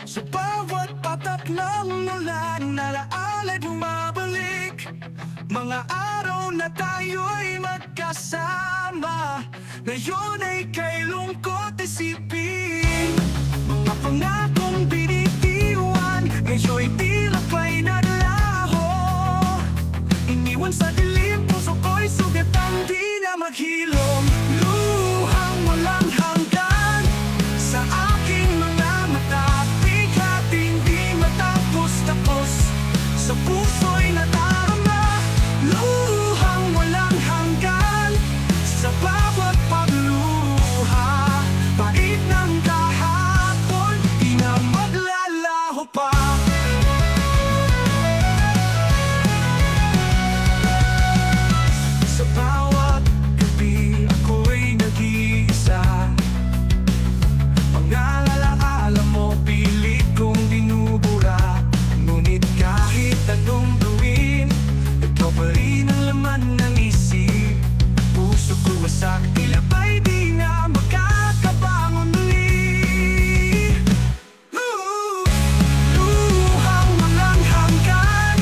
Sa bawat patak ng ulan, alaala'y bumabalik. Mga araw na tayo'y magkasama, ngayon ay kay lungkot isipin. Mga pangakong binitiwan, ngayon'y tila pa'y naglaho. Iniwan sa dilim, puso ko'y sugatang di na maghilom. Luhang walang hanggan sa aking mga mata, bigating di matapos-tapos sa puso'y nadarama. Luhang walang hanggan sa bawat pagluha, pait ng kahapon, di na maglalaho pa. Sa bawat gabi ako'y nag-iisa, mga alaala mo pilit kong binubura. Ngunit kahit anong gawin, ikaw pa rin ang laman ng isip. Puso ko wasak, tila ba'y di na makakabangon muli. Luhang walang hanggan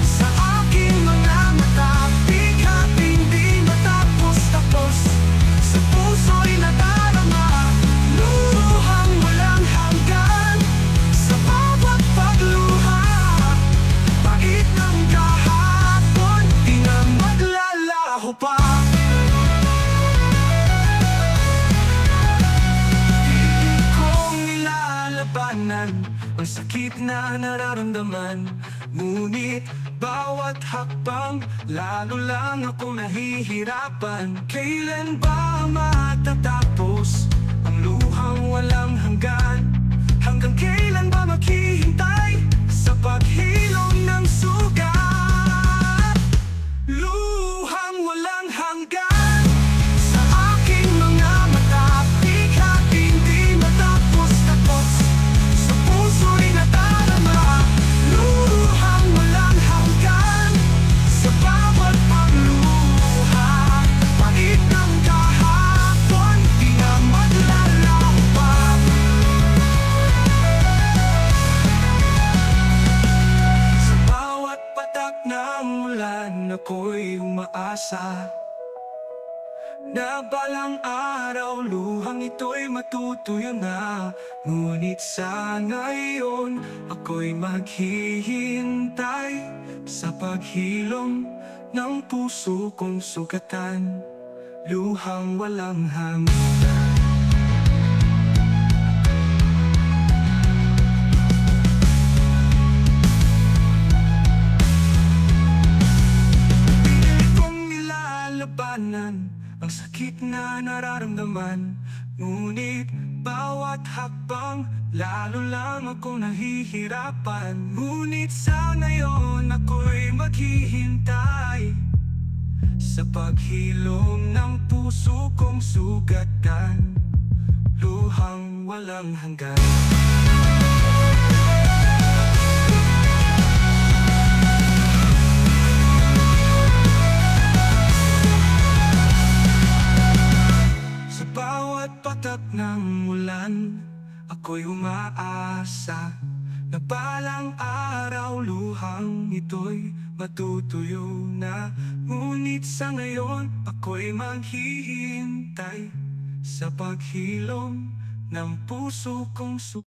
sa aking mga mata, bigating di matapos-tapos sa puso'y nadarama. Luhang walang hanggan sa bawat pagluha, pait ng kahapon, di na maglalaho pa. Pilit kong nilalabanan ang sakit na nararamdaman, ngunit bawat hakbang lalo lang ako nahihirapan. Kailan ba matatapos ang luhang walang hanggan? Hanggang kailan ba maghihintay sa paghilom ng sugat? Luhang walang hanggan sa aking mga mata, bigating di matapos-tapos sa puso'y nadarama. Luhang walang hanggan sa bawat pagluha, pait ng kahapon, di na maglalaho pa. Sa bawat patak ng ulan ako'y umaasa na balang araw luhang ito'y matutuyo na. Ngunit sa ngayon ako'y maghihintay sa paghilom ng puso kong sugatan. Luhang walang hanggan. Pilit kong nilalabanan ang sakit na nararamdaman, ngunit bawat hakbang lalo lang ako nahihirapan. Ngunit sa ngayon ako'y maghihintay sa paghilom ng puso kong sugatan. Luhang walang hanggan. Sa bawat patak ng ulan ako'y umaasa na balang araw luhang ito'y matutuyo na. Ngunit sa ngayon ako'y maghihintay sa paghilom ng puso kong